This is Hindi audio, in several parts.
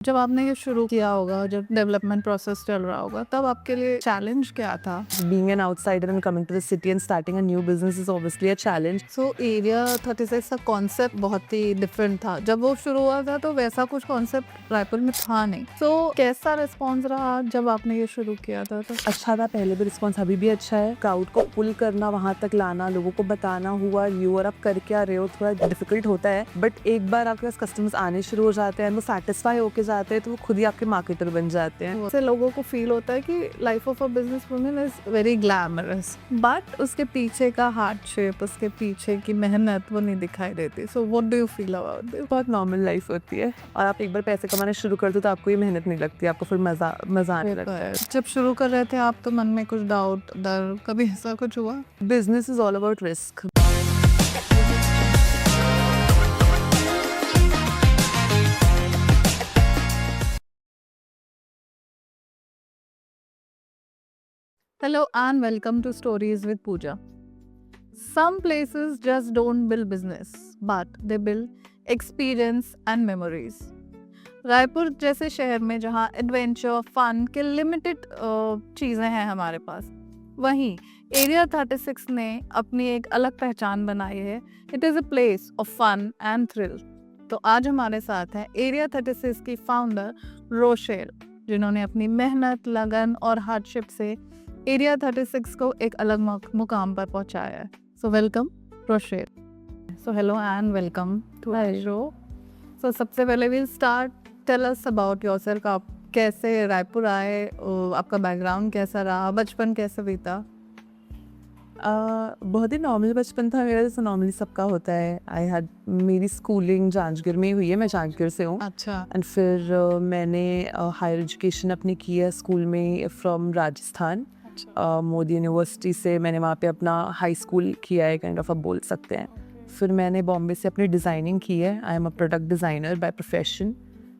जब आपने ये शुरू किया होगा, जब डेवलपमेंट प्रोसेस चल रहा होगा, तब आपके लिए चैलेंज क्या था? Being an outsider and coming to the city and starting a new business is obviously a challenge. So area 36 का कॉन्सेप्ट बहुत ही डिफरेंट था। जब वो शुरू हुआ था तो वैसा कुछ कॉन्सेप्ट रायपुर में था नहीं। सो कैसा रिस्पॉन्स रहा जब आपने ये शुरू किया था? तो अच्छा था, पहले भी रिस्पॉन्स अभी भी अच्छा है। क्राउड को पुल करना, वहाँ तक लाना, लोगों को बताना हुआ यू और आप कर क्या रहे हो, थोड़ा डिफिकल्ट होता है। बट एक बार आपके पास कस्टमर्स आने शुरू हो जाते हैं, वो सेटिस्फाई होके जाते हैं, तो वो खुद ही आपके मार्केटर बन जाते हैं। उससे लोगों को फील होता है कि life of a business woman is very glamorous, but उसके पीछे का हार्डशिप, उसके पीछे की मेहनत वो नहीं दिखाई देती। So what do you feel about this? बहुत नॉर्मल लाइफ होती है और आप एक बार पैसे कमाने शुरू कर दो तो आपको ये मेहनत नहीं लगती, आपको फिर मजा आने लगता है। जब शुरू कर रहे थे आप तो मन में कुछ डाउट, डर, कभी ऐसा कुछ हुआ? Business is all about risk. Hello and welcome to Stories with Pooja. Some places just don't build business, but they build experience and memories. Raipur जैसे शहर में जहाँ एडवेंचर, फन के लिमिटेड चीज़ें हैं हमारे पास, वहीं एरिया 36 ने अपनी एक अलग पहचान बनाई है। It is a place of fun and thrill. तो आज हमारे साथ है एरिया 36 की फाउंडर रोशेल, जिन्होंने अपनी मेहनत, लगन और हार्डशिप से एरिया 36 को एक अलग मुकाम पर पहुंचाया है। So welcome Rochelle. So hello and welcome to our show. So सबसे पहले will start, tell us about yourself. आप कैसे रायपुर आए, आपका बैकग्राउंड कैसा रहा, बचपन कैसे बीता? बहुत ही नॉर्मल बचपन था मेरा, जैसे नॉर्मली सबका होता है। मेरी स्कूलिंग जांजगीर में हुई है, मैं जांजगीर से हूँ। अच्छा। एंड फिर मैंने हायर एजुकेशन अपनी की है स्कूल में फ्रॉम राजस्थान। मोदी यूनिवर्सिटी से मैंने वहाँ पे अपना हाई स्कूल किया है, काइंड ऑफ आप बोल सकते हैं। फिर मैंने बॉम्बे से अपनी डिज़ाइनिंग की है। I am a product designer by profession.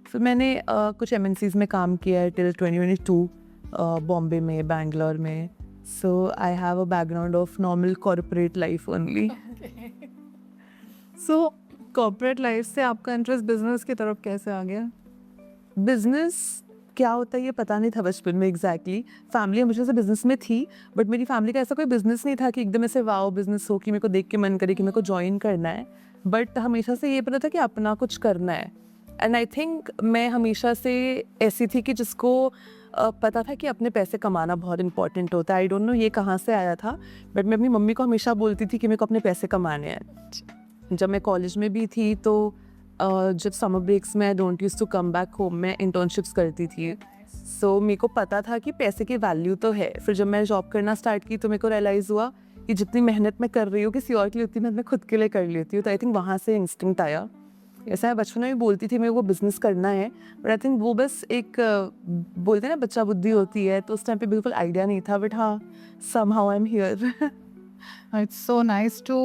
फिर मैंने कुछ MNCs में काम किया है टिल 2022, बॉम्बे में, बैंगलोर में। So I have a background of normal corporate life only. So corporate life से आपका इंटरेस्ट बिजनेस की तरफ कैसे आ गया? बिजनेस क्या होता है ये पता नहीं था बचपन में एग्जैक्टली। फैमिली हमेशा से बिजनेस में थी, बट मेरी फैमिली का ऐसा कोई बिजनेस नहीं था कि एकदम ऐसे वाओ बिजनेस हो कि मेरे को देख के मन करे कि मेरे को ज्वाइन करना है। बट हमेशा से ये पता था कि अपना कुछ करना है। एंड आई थिंक मैं हमेशा से ऐसी थी कि जिसको पता था कि अपने पैसे कमाना बहुत इंपॉर्टेंट होता है। आई डोंट नो ये कहाँ से आया था, बट मैं अपनी मम्मी को हमेशा बोलती थी कि मेरे को अपने पैसे कमाने हैं। जब मैं कॉलेज में भी थी तो जब समर ब्रेक्स में I don't use to come back home, मैं इंटर्नशिप्स करती थी। सो मेरे को पता था कि पैसे की वैल्यू तो है। फिर जब मैं जॉब करना स्टार्ट की तो मेरे को रियलाइज़ हुआ कि जितनी मेहनत मैं कर रही हूँ किसी और के लिए, उतनी मेहनत मैं खुद के लिए कर लेती हूँ। तो आई थिंक वहाँ से इंस्टिंक्ट आया। ऐसा है, बचपन में भी बोलती थी मेरे को बिजनेस करना है, बट आई थिंक वो बस एक बोलते हैं ना बच्चा बुद्धि होती है, तो उस टाइम पे बिल्कुल आइडिया नहीं था। बट हाँ, somehow I'm here. It's so nice to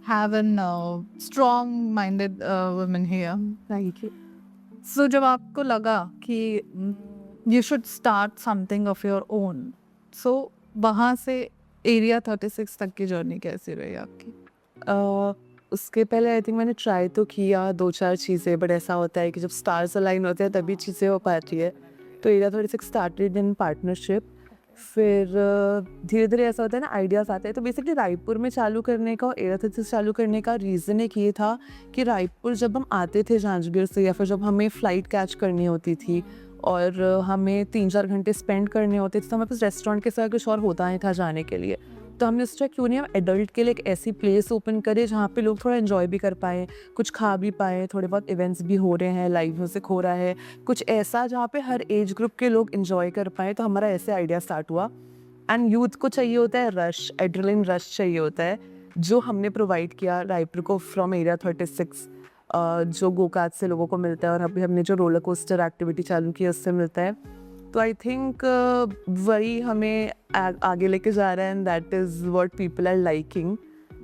have an strong-minded woman here. Thank you. So जब आपको लगा कि you should start something of your own, so वहाँ से एरिया 36 तक की जर्नी कैसी रही आपकी? उसके पहले आई थिंक मैंने ट्राई तो किया 2-4 चीज़ें, बट ऐसा होता है कि जब स्टार्स अलाइन होते हैं तभी चीज़ें हो पाती है। तो एरिया 36 स्टार्टेड इन पार्टनरशिप। फिर धीरे धीरे ऐसा होता है ना, आइडियाज़ आते हैं। तो बेसिकली रायपुर में चालू करने का और एरिया 36 चालू करने का रीज़न एक ये था कि रायपुर जब हम आते थे जांजगीर से, या फिर जब हमें फ़्लाइट कैच करनी होती थी और हमें 3-4 घंटे स्पेंड करने होते थे, तो हमारे पास रेस्टोरेंट के साथ कुछ और होता नहीं था जाने के लिए। तो हमने सोचा क्यों नहीं हम एडल्ट के लिए एक ऐसी प्लेस ओपन करें जहाँ पे लोग थोड़ा एंजॉय भी कर पाएँ, कुछ खा भी पाएँ, थोड़े बहुत इवेंट्स भी हो रहे हैं, लाइव म्यूजिक हो रहा है, कुछ ऐसा जहाँ पे हर एज ग्रुप के लोग एंजॉय कर पाएँ। तो हमारा ऐसे आइडिया स्टार्ट हुआ। एंड यूथ को चाहिए होता है रश, एड्रेनलिन रश चाहिए होता है, जो हमने प्रोवाइड किया रायपुर को फ्रॉम एरिया 36। जो गोकात से लोगों को मिलता है और अभी हमने जो रोलर कोस्टर एक्टिविटी चालू की है उससे मिलता है। तो आई थिंक वही हमें आगे लेके जा रहा है, and that is what people are liking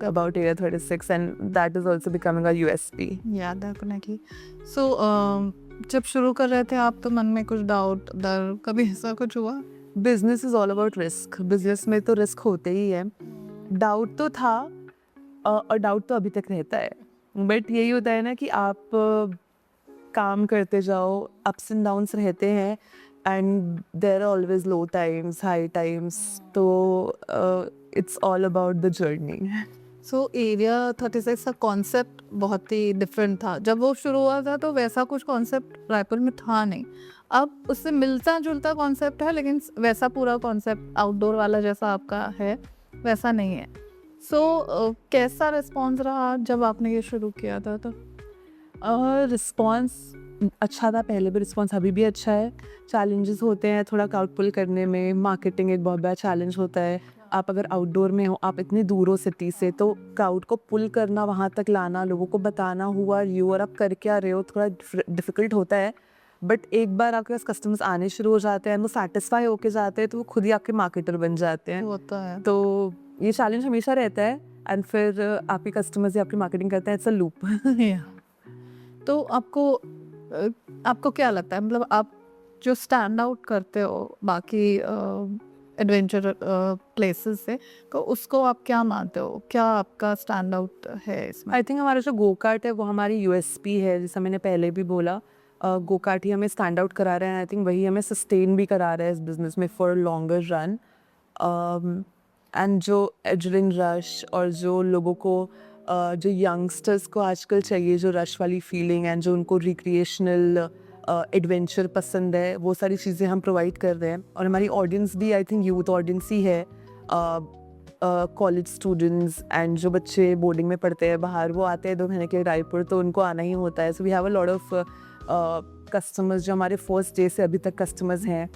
about area 36, and that is also becoming a USP। याद है अपने की। सो जब शुरू कर रहे थे आप तो मन में कुछ डाउट, डर, कभी ऐसा कुछ हुआ? Business is all about risk. Business में तो रिस्क होते ही है। डाउट तो था और डाउट तो अभी तक रहता है, बट यही होता है ना कि आप काम करते जाओ, अप्स एंड डाउन्स रहते हैं and there are always low times, high times, तो it's all about the journey. So area 36 का कॉन्सेप्ट बहुत ही डिफरेंट था। जब वो शुरू हुआ था तो वैसा कुछ कॉन्सेप्ट रायपुर में था नहीं। अब उससे मिलता जुलता कॉन्सेप्ट है, लेकिन वैसा पूरा कॉन्सेप्ट आउटडोर वाला जैसा आपका है वैसा नहीं है। सो कैसा रिस्पॉन्स रहा जब आपने ये शुरू किया था तो? रिस्पॉन्स अच्छा था, पहले भी रिस्पॉन्स अभी भी अच्छा है। चैलेंजेस होते हैं थोड़ा क्राउड पुल करने में, मार्केटिंग एक बहुत बड़ा चैलेंज होता है। आप अगर आउटडोर में हो, आप इतनी दूर हो सिटी से, तो क्राउड को पुल करना, वहाँ तक लाना, लोगों को बताना हुआ यू और आप कर क्या रहे हो, थोड़ा डिफिकल्ट होता है। बट एक बार आपके पास कस्टमर्स आने शुरू हो जाते हैं, वो सेटिस्फाई होके जाते हैं, तो वो खुद ही आपके मार्केटर बन जाते हैं। होता है। तो ये चैलेंज हमेशा रहता है एंड फिर आपके कस्टमर्स ही आपकी मार्केटिंग करते हैं। It's a loop. तो आपको क्या लगता है, मतलब आप जो स्टैंड आउट करते हो बाकी एडवेंचर प्लेसेस से, तो उसको आप क्या मानते हो? क्या आपका स्टैंड आउट है इसमें? आई थिंक हमारा जो गो कार्ट है वो हमारी यूएसपी है, जैसा मैंने पहले भी बोला। गो कार्ट ही हमें स्टैंड आउट करा रहा है। आई थिंक वही हमें सस्टेन भी करा रहा है इस बिजनेस में फॉर लॉन्गर रन। एंड जो एड्रेनलिन रश और जो लोगों को जो यंगस्टर्स को आजकल चाहिए, जो रश वाली फीलिंग एंड जो उनको रिक्रिएशनल एडवेंचर पसंद है, वो सारी चीज़ें हम प्रोवाइड कर रहे हैं। और हमारी ऑडियंस भी आई थिंक यूथ ऑडियंस ही है। कॉलेज स्टूडेंट्स एंड जो बच्चे बोर्डिंग में पढ़ते हैं बाहर, वो आते हैं 2 महीने के रायपुर, तो उनको आना ही होता है। So we have a lot of customers जो हमारे फर्स्ट डे से अभी तक कस्टमर्स हैं।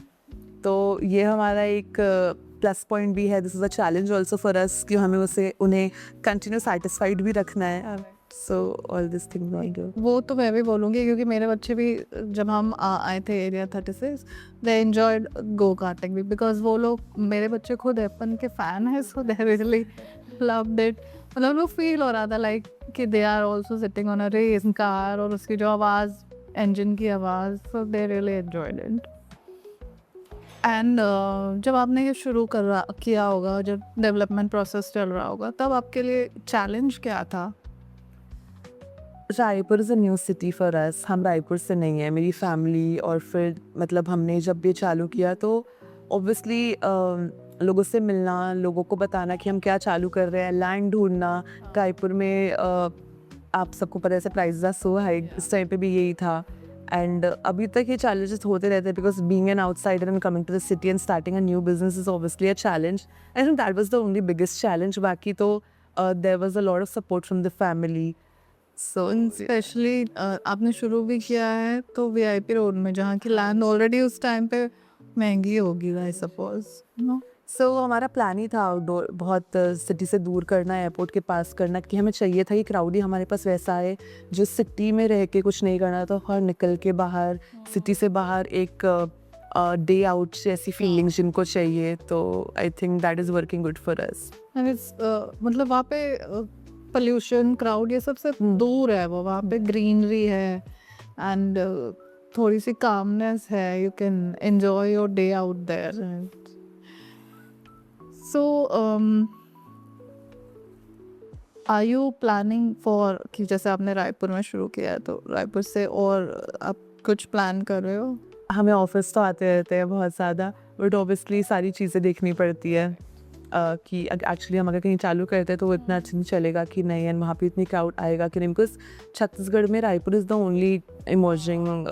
तो ये हमारा एक प्लस पॉइंट भी है। This is a challenge also for us कि हमें उन्हें कंटिन्यू सेटिस्फाइड भी रखना है। सो ऑल दिस थिंग वो तो मैं भी बोलूँगी, क्योंकि मेरे बच्चे भी जब हम आए थे area 36, they enjoyed go karting भी, बिकॉज वो लोग, मेरे बच्चे खुद एप्पन के फ़ैन है, so they really loved it. मतलब वो फील हो रहा था लाइक कि they are also sitting on a race car, और उसकी जो आवाज़, इंजन की आवाज़, so they really enjoyed it. And जब आपने ये शुरू किया होगा, जब डेवलपमेंट प्रोसेस चल रहा होगा, तब आपके लिए चैलेंज क्या था? Raipur is a new city for us. हम रायपुर से नहीं है, मेरी फैमिली और फिर मतलब हमने जब ये चालू किया तो ऑब्वियसली लोगों से मिलना, लोगों को बताना कि हम क्या चालू कर रहे हैं, लैंड ढूंढना। रायपुर में आप सबको पता है प्राइसेस आर सो हाई, इस टाइम पे भी यही था। एंड अभी तक ये चैलेंजेस होते रहते हैं because being an outsider and coming to the city and starting a new business is obviously a challenge. I think that was the only biggest challenge. बाकी तो there was a lot of support from the family. So specially आपने शुरू भी किया है तो वीआईपी रोड में, जहाँ की लैंड ऑलरेडी उस टाइम पे महंगी होगी, आई सपोज, नो? सो हमारा प्लान ही था आउटडोर बहुत सिटी से दूर करना, एयरपोर्ट के पास करना, कि हमें चाहिए था कि क्राउड ही हमारे पास वैसा है जो सिटी में रह के कुछ नहीं करना था, और निकल के बाहर, सिटी से बाहर एक डे आउट जैसी फीलिंग जिनको चाहिए। तो आई think that is working good for us. And it's मतलब वहाँ पे पोल्यूशन, क्राउड, ये सबसे दूर है। वो वहाँ पे ग्रीनरी है एंड थोड़ी सी कामनेस है, you can enjoy your day out there. So are you planning for, कि जैसे आपने रायपुर में शुरू किया है, तो रायपुर से और आप कुछ प्लान कर रहे हो? हमें ऑफिस तो आते रहते हैं बहुत ज़्यादा, बट ऑब्वियसली सारी चीज़ें देखनी पड़ती है कि एक्चुअली हम अगर कहीं चालू करते हैं तो वो इतना अच्छा नहीं चलेगा कि नहीं, एंड वहाँ पे इतनी क्राउड आएगा कि नहीं। बिकॉज छत्तीसगढ़ में Raipur is the only emerging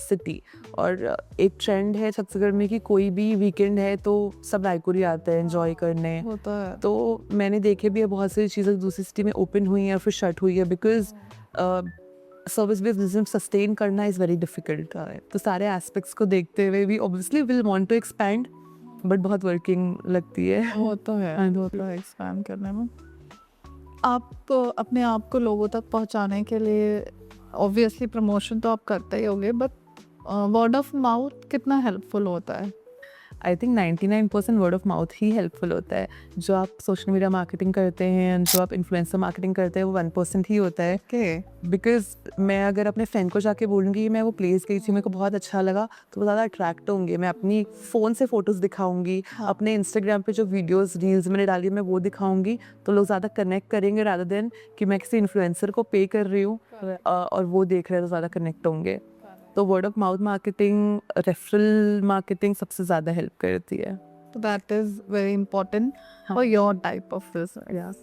city. और एक ट्रेंड है छत्तीसगढ़ में कि कोई भी वीकेंड है तो सब रायपुर ही आते हैं एंजॉय करने। होता है। तो मैंने देखे भी है बहुत सारी चीज़ें दूसरी सिटी में ओपन हुई हैं फिर शट हुई है, because service based business sustain करना इज़ वेरी डिफिकल्ट। तो सारे एस्पेक्ट्स को देखते हुए भी obviously will want to expand, but बहुत वर्किंग लगती है। वो तो है, होता है एक्सपैंड करने में। आप अपने आप को लोगों तक पहुंचाने के लिए ऑब्वियसली प्रमोशन तो आप करते ही होंगे, बट वर्ड ऑफ माउथ कितना हेल्पफुल होता है? I think 99% word of mouth he helpful होता है। जो आप सोशल मीडिया मार्केटिंग करते हैं, जो आप इन्फ्लुएंसर मार्केटिंग करते हैं, वो 1% ही होता है। बिकॉज मैं अगर अपने फ्रेंड को जाके बोलूँगी मैं वो प्लेस गई थी, मेरे को बहुत अच्छा लगा, तो वो ज़्यादा अट्रैक्ट होंगे। मैं अपनी फ़ोन से फ़ोटोज़ दिखाऊंगी, अपने इंस्टाग्राम पे जो वीडियोज़ रील्स मैंने डाली मैं वो दिखाऊंगी, तो लोग ज़्यादा कनेक्ट करेंगे रादर देन कि मैं किसी इन्फ्लुएंसर को पे कर रही हूँ और वो देख रहे हैं तो ज़्यादा कनेक्ट होंगे। तो word of mouth marketing, referral marketing सबसे ज़्यादा हेल्प करती है। So that is very important हाँ। for your type of business. Yes.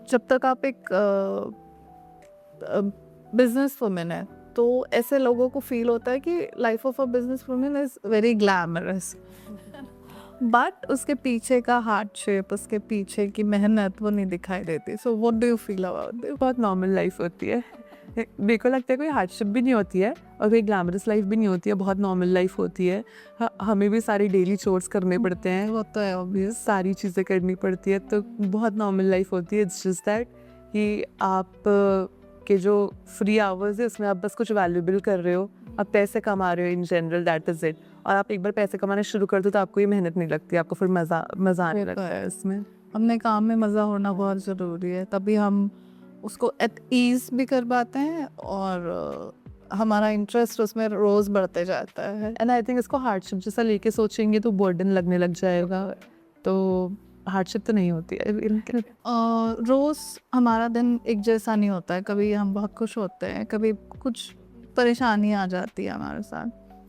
जब तक आप एक बिजनेस वुमेन है तो ऐसे लोगों को फील होता है कि life of a business women is very glamorous, but उसके पीछे का हार्डशिप, उसके पीछे की मेहनत वो नहीं दिखाई देती. So what do you feel about this? बहुत नॉर्मल लाइफ होती है। मेरे को लगता है कोई हार्डशिप भी नहीं होती है और कोई ग्लैमरस लाइफ भी नहीं होती है, बहुत नॉर्मल लाइफ होती है। हमें भी सारी डेली चोर्स करने पड़ते हैं, वो तो है ऑब्वियस. सारी चीज़ें करनी पड़ती है, तो बहुत नॉर्मल लाइफ होती है। इट्स जस्ट दैट कि आप के जो फ्री आवर्स है उसमें आप बस कुछ वैल्यूएबल कर रहे हो, आप पैसे कमा रहे हो in general, that is it. और आप एक बार पैसे कमाना शुरू कर दो तो आपको ये मेहनत नहीं लगती, आपको फिर मज़ा आने वो तो लगता है है. इसमें। अपने काम में मज़ा होना बहुत ज़रूरी है, तभी हम उसको एट ईज भी कर पाते हैं और हमारा इंटरेस्ट उसमें रोज़ बढ़ते जाता है. एंड आई थिंक इसको हार्डशिप जैसा लेके सोचेंगे तो बर्डन लगने लग जाएगा, तो हार्डशिप तो नहीं होती है। रोज़ हमारा दिन एक जैसा नहीं होता है, कभी हम बहुत खुश होते हैं, कभी कुछ परेशानी आ जाती है हमारे साथ.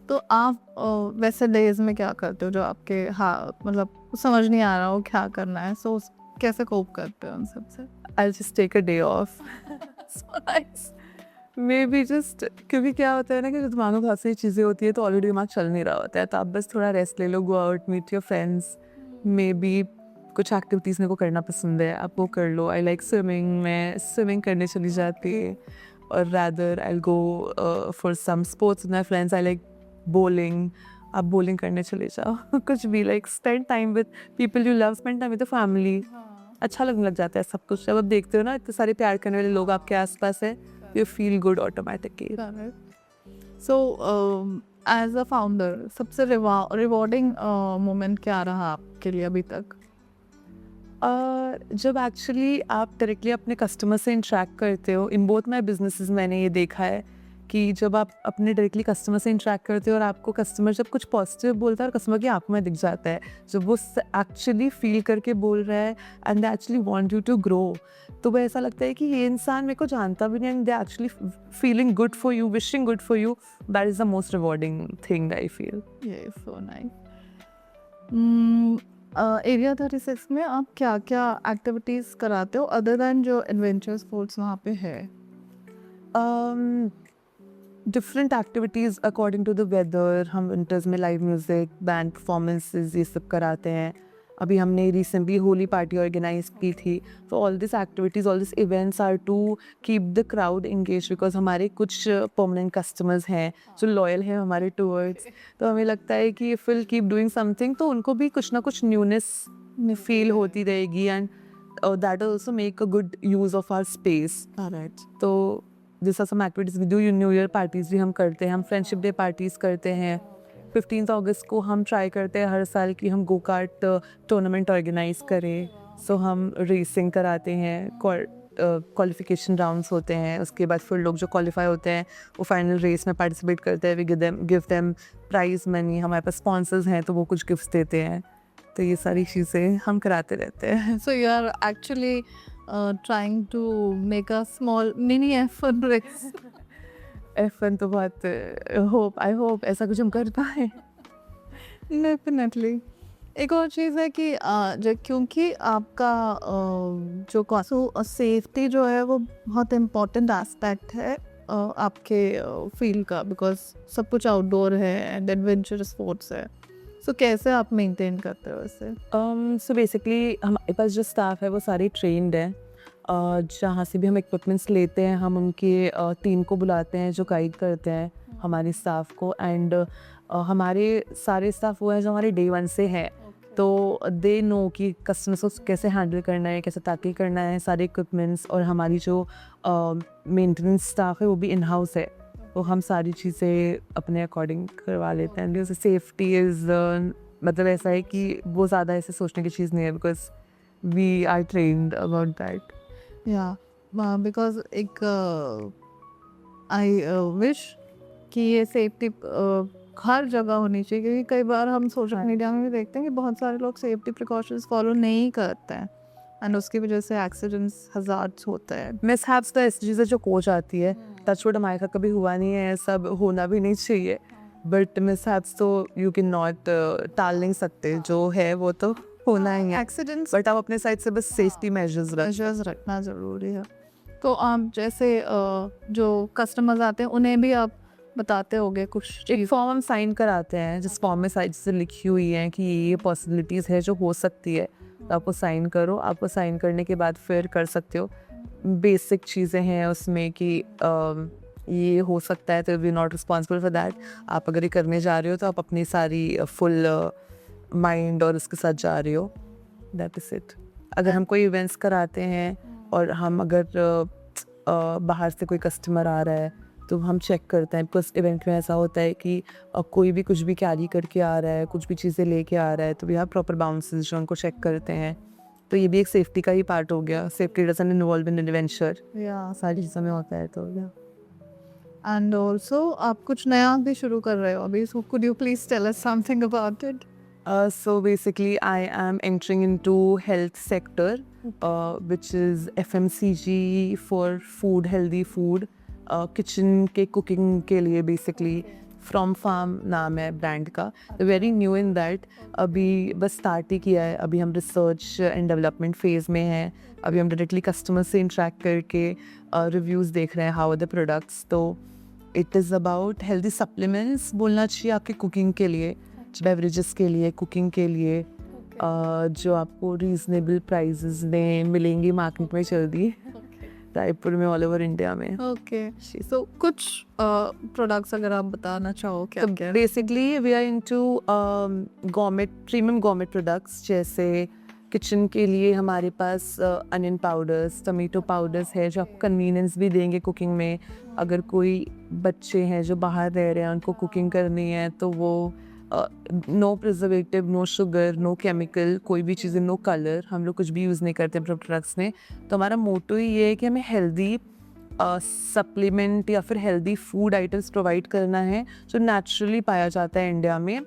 तो आप वैसे डेज में क्या करते हो जो आपके मतलब समझ नहीं आ रहा हो क्या करना है, सो कैसे कोप करते हो उन सबसे? I'll just take a day off. So nice. Maybe just क्योंकि क्या होता है ना कि जो दिमाग में बहुत सारी चीज़ें होती है तो ऑलरेडी दिमाग चल नहीं रहा होता है, तो आप बस थोड़ा रेस्ट ले लो, go out, meet your friends, maybe कुछ एक्टिविटीज़ मेरे को करना पसंद है, आप वो कर लो। आई लाइक स्विमिंग, मैं स्विमिंग करने चली जाती है, और rather I go for some sports with my friends. I like bowling, आप बोलिंग करने चले जाओ। कुछ भी, like spend time with people you love, spend time with the family. अच्छा लगने लग जाता है सब कुछ। जब आप देखते हो ना इतने सारे प्यार करने वाले लोग आपके आसपास है, you feel good automatically. So as a founder सबसे रिवॉर्डिंग मोमेंट क्या रहा आपके लिए अभी तक? जब एक्चुअली आप डायरेक्टली अपने कस्टमर से इंटरेक्ट करते हो, इन बोथ माई बिजनेसेस मैंने ये देखा है कि जब आप अपने डायरेक्टली कस्टमर से इंटरेक्ट करते हो और आपको कस्टमर जब कुछ पॉजिटिव बोलता है और कस्टमर की आंखों में दिख जाता है, जब वो एक्चुअली फील करके बोल रहा है and they actually want you to grow, तो वो ऐसा लगता है कि ये इंसान मेरे को जानता भी नहीं and they actually feeling good for you, wishing good for you. That is the most rewarding thing I feel. ये सो नाइस. एरिया 36 में आप क्या क्या एक्टिविटीज़ कराते हो अदर दैन जो एडवेंचर स्पोर्ट्स वहाँ पे है? Different activities according to the weather. हम विंटर्स में लाइव म्यूज़िक, बैंड परफॉर्मेंसेस, ये सब कराते हैं। अभी हमने रिसेंटली होली पार्टी ऑर्गेनाइज की थी। तो all this activities, all this events are to keep the crowd engage, because हमारे कुछ परमानेंट कस्टमर्स हैं जो लॉयल हैं हमारे टूवर्ड्स। तो हमें लगता है कि if will keep doing something तो उनको भी कुछ ना कुछ न्यूनेस फील होती रहेगी, and that also make a good use of our space. तो this are some activities we do. New year parties भी हम करते हैं, हम फ्रेंडशिप डे पार्टीज़ करते हैं। 15 अगस्त को हम ट्राई करते हैं हर साल कि हम गो कार्ट टूर्नामेंट ऑर्गेनाइज करें। सो हम रेसिंग कराते हैं, क्वालिफिकेशन राउंड्स होते हैं, उसके बाद फिर लोग जो क्वालिफाई होते हैं वो फाइनल रेस में पार्टिसिपेट करते हैं। We give them prize money, हमारे पास स्पॉन्सर्स हैं तो वो कुछ गिफ्ट्स देते हैं। तो ये सारी चीज़ें हम कराते रहते हैं। So you are actually trying to make a small mini F1 race. F1 तो बहुत आई होप ऐसा कुछ हम कर पाए। डेफिनेटली. एक और चीज़ है कि क्योंकि आपका जो सेफ्टी जो है वो बहुत इम्पोर्टेंट एस्पेक्ट है आपके फील्ड का, बिकॉज सब कुछ आउटडोर है एंड एडवेंचर स्पोर्ट्स है. सो कैसे आप मेंटेन करते हो इसे? सो बेसिकली हमारे पास जो स्टाफ है वो सारी ट्रेंड है। जहाँ से भी हम इक्विपमेंट्स लेते हैं हम उनके टीम को बुलाते हैं जो गाइड करते हैं हमारे स्टाफ को, एंड हमारे सारे स्टाफ वो है जो हमारे डे 1 से है, तो दे नो कि कस्टमर्स को कैसे हैंडल करना है, कैसे टैकल करना है सारे इक्विपमेंट्स। और हमारी जो मेंटेनेंस स्टाफ है वो भी इन हाउस है, तो हम सारी चीज़ें अपने अकॉर्डिंग करवा लेते हैं। जैसे सेफ्टी इज़ मतलब ऐसा है कि वो ज़्यादा ऐसे सोचने की चीज़ नहीं है, because we are trained about that. या बिकॉज एक आई विश कि ये सेफ्टी हर जगह होनी चाहिए, क्योंकि कई बार हम सोशल मीडिया में भी देखते हैं कि बहुत सारे लोग सेफ्टी प्रिकॉशंस फॉलो नहीं करते हैं. एंड उसकी वजह से एक्सीडेंट्स हज़ार्ड्स होते हैं। मिसहैप्स तो ऐसी चीज़ें जो हो जाती है, टचवुड हमारे साथ कभी हुआ नहीं है, सब होना भी नहीं चाहिए, बट मिसहैप्स तो यू कैन नॉट टाल नहीं सकते, जो है वो तो होना ही है, एक्सीडेंट्स बट आप अपने साइड से बस सेफ्टी मेजर्स मेजर्स रखना ज़रूरी है। तो आप जैसे जो कस्टमर्स आते हैं उन्हें भी आप बताते होगे कुछ एक फॉर्म हम साइन कराते हैं जिस फॉर्म में साइड से लिखी हुई है कि ये पॉसिबिलिटीज़ है जो हो सकती है, तो आपको साइन करो, आपको साइन करने के बाद फिर कर सकते हो। बेसिक चीज़ें हैं उसमें कि ये हो सकता है, तो we not responsible for that. आप अगर ये करने जा रहे हो तो आप अपनी सारी फुल माइंड और उसके साथ जा रहे हो, दैट इज़ इट। अगर हम कोई इवेंट्स कराते हैं और हम अगर बाहर से कोई कस्टमर आ रहा है तो हम चेक करते हैं, बिकॉज इवेंट में ऐसा होता है कि कोई भी कुछ भी कैरी करके आ रहा है, कुछ भी चीज़ें लेके आ रहा है, तो वी हैव प्रॉपर बाउंसेस जो उनको चेक करते हैं। तो ये भी एक सेफ्टी का ही पार्ट हो गया, safety doesn't involve in adventure, या सारी चीज़ों में होता है तो या एंड ऑल्सो आप कुछ नया भी शुरू कर रहे हो अभी, so could you please tell us something about it? So basically I am entering into health sector, which is FMCG for food, healthy food, kitchen के cooking के लिए basically from farm नाम है ब्रांड का, very new in that, अभी बस स्टार्ट ही किया है, अभी हम रिसर्च एंड डेवलपमेंट फेज़ में हैं, अभी हम डायरेक्टली कस्टमर से इंटरेक्ट करके रिव्यूज़ देख रहे हैं हाउ आर द प्रोडक्ट्स। तो it is about healthy supplements बोलना चाहिए आपके कुकिंग के लिए, बेवरेजेस के लिए, कुकिंग के लिए, जो आपको रीजनेबल प्राइसेस में मिलेंगी मार्केट में जल्दी, रायपुर में, ऑल ओवर इंडिया में। ओके, सो कुछ प्रोडक्ट्स अगर आप बताना चाहो क्या क्या? Basically we are into government premium government products, जैसे किचन के लिए हमारे पास अनियन पाउडर्स, टमेटो पाउडर्स है जो आपको कन्वीनियंस भी देंगे कुकिंग में। अगर कोई बच्चे हैं जो बाहर रह रहे हैं, उनको कुकिंग करनी है, तो वो no preservative, no sugar, no chemical, कोई भी चीज़ें, नो कलर, हम लोग कुछ भी यूज़ नहीं करते अपने प्रोडक्ट्स में। तो हमारा मोटो ये है कि हमें हेल्दी सप्लीमेंट या फिर हेल्दी फूड आइटम्स प्रोवाइड करना है जो नेचुरली पाया जाता है इंडिया में,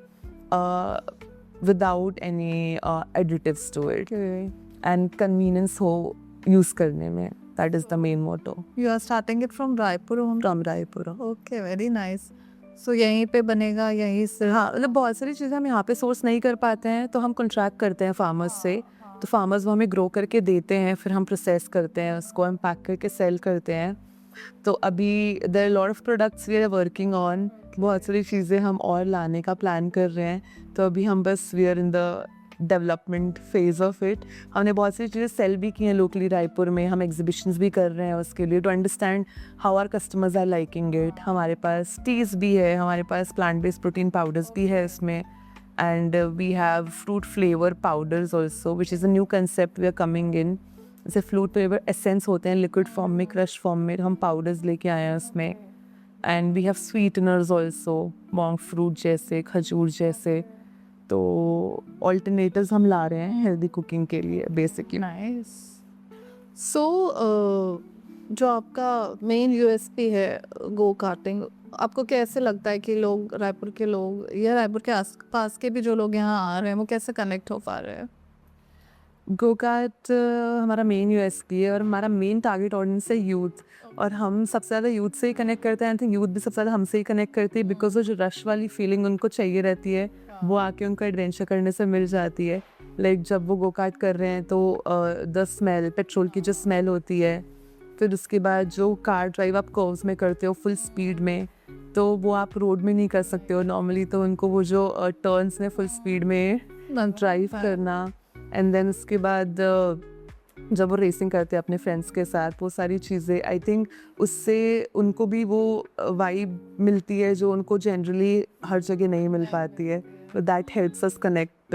without any additives to it, and convenience हो यूज़ करने में। That is the main motto. You are starting it from Raipur? From Raipur. Okay, very nice. So यहीं पे बनेगा, यहीं से? हाँ, मतलब बहुत सारी चीज़ें हम यहाँ पे सोर्स नहीं कर पाते हैं, तो हम कॉन्ट्रैक्ट करते हैं फार्मर्स से, तो फार्मर्स वो हमें ग्रो करके देते हैं, फिर हम प्रोसेस करते हैं उसको, हम पैक करके सेल करते हैं। तो अभी there are lot of products we are working on, बहुत सारी चीज़ें हम और लाने का प्लान कर रहे हैं, तो अभी हम बस we are in the development phase of it. हमने बहुत सारी चीज़ें सेल भी की हैं लोकली रायपुर में, हम एग्जीबिशंस भी कर रहे हैं उसके लिए, to understand how our customers are liking it. हमारे पास टीज़ भी है, हमारे पास प्लांट बेस्ड प्रोटीन पाउडर्स भी है इसमें, and we have fruit flavour powders also, which is a new concept we are coming in. जैसे फ्रूट फ्लेवर एसेंस होते हैं लिक्विड फॉर्म में, क्रश फॉर्म में, हम पाउडर्स लेके आए हैं उसमें, and we have sweeteners also, monk fruit जैसे, खजूर जैसे। तो ऑल्टरनेटिव्स हम ला रहे हैं हेल्दी कुकिंग के लिए बेसिकली। नाइस। सो जो आपका मेन यूएसपी है गो कार्टिंग, आपको कैसे लगता है कि लोग, रायपुर के लोग या रायपुर के आस पास के भी जो लोग यहाँ आ रहे हैं, वो कैसे कनेक्ट हो पा रहे हैं? गोकार्ट हमारा मेन यूएसपी है और हमारा मेन टारगेट ऑडियंस है यूथ, और हम सबसे ज़्यादा यूथ से ही कनेक्ट करते हैं। आई थिंक यूथ भी सबसे ज़्यादा हमसे ही कनेक्ट करती है, बिकॉज वो जो रश वाली फीलिंग उनको चाहिए रहती है, वो आके उनको एडवेंचर करने से मिल जाती है। लाइक जब वो गोकार्ट कर रहे हैं तो द स्मेल, पेट्रोल की जो स्मेल होती है, फिर उसके बाद जो कार ड्राइव आप कर्व्स में करते हो फुल स्पीड में, तो वो आप रोड में नहीं कर सकते हो नॉर्मली, तो उनको वो जो टर्न्स में फुल स्पीड में ड्राइव करना, एंड देन उसके बाद जब वो रेसिंग करते हैं अपने फ्रेंड्स के साथ, वो सारी चीज़ें, आई थिंक उससे उनको भी वो वाइब मिलती है जो उनको जनरली हर जगह नहीं मिल पाती है। That helps us connect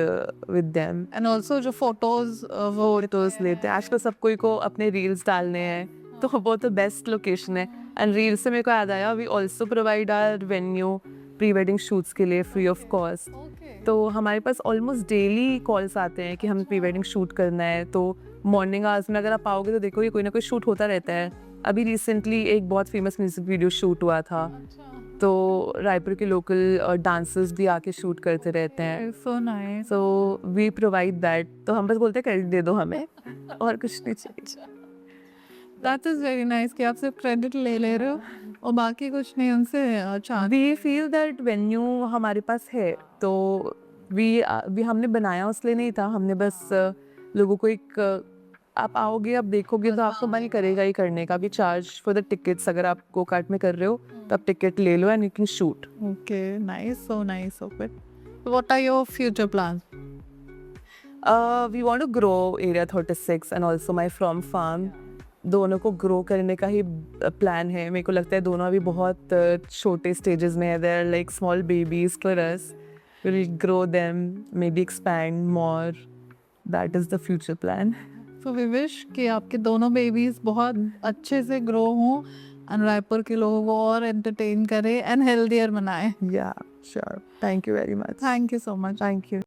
with them. And also जो फोटोज वो फोटोज लेते हैं, आजकल सब कोई को अपने रील्स डालने हैं, तो वो तो बेस्ट लोकेशन है। एंड रील्स से मेरे को याद आया, we also provide our venue pre wedding shoots के लिए फ्री ऑफ कॉस्ट। तो हमारे पास ऑलमोस्ट डेली कॉल्स आते हैं कि हम प्री वेडिंग शूट करना है, तो मॉर्निंग आवर्स में अगर आप आओगे तो देखोगे कोई ना कोई शूट होता रहता है। अभी रिसेंटली एक बहुत फेमस म्यूजिक वीडियो शूट हुआ था, तो रायपुर के लोकल डांसर्स भी आके शूट करते रहते हैं, so nice. So we provide that. तो हम बस बोलते हैं क्रेडिट दे दो हमें, और कुछ नहीं चाहिए। दैट इज वेरी नाइस कि आप सिर्फ क्रेडिट ले ले रहे हो और बाकी कुछ नहीं उनसे charge. We feel that venue हमारे पास है, तो वी हमने बनाया उसलिए नहीं था, हमने बस लोगों को एक आप आओगे, आप देखोगे तो आपको मन करेगा ही करने का। भी चार्ज फॉर द टिकट्स, अगर आप गो कार्ट में कर रहे हो तो आप टिकट ले लो and you can shoot. Okay, nice, so nice of it. What are your future plans? We want to grow area 36 and also my from farm. दोनों को ग्रो करने का ही प्लान है। मेरे को लगता है दोनों अभी बहुत छोटे स्टेजेस में है, they are like small babies for us. Will grow them, may be expand more, that is the future plan. So we wish कि आपके दोनों बेबीज बहुत अच्छे से ग्रो हों एंड रायपुर के लोगों को और एंटरटेन करें एंड हेल्दियर बनाएं। Yeah, sure. Thank you very much. Thank you so much. Thank you.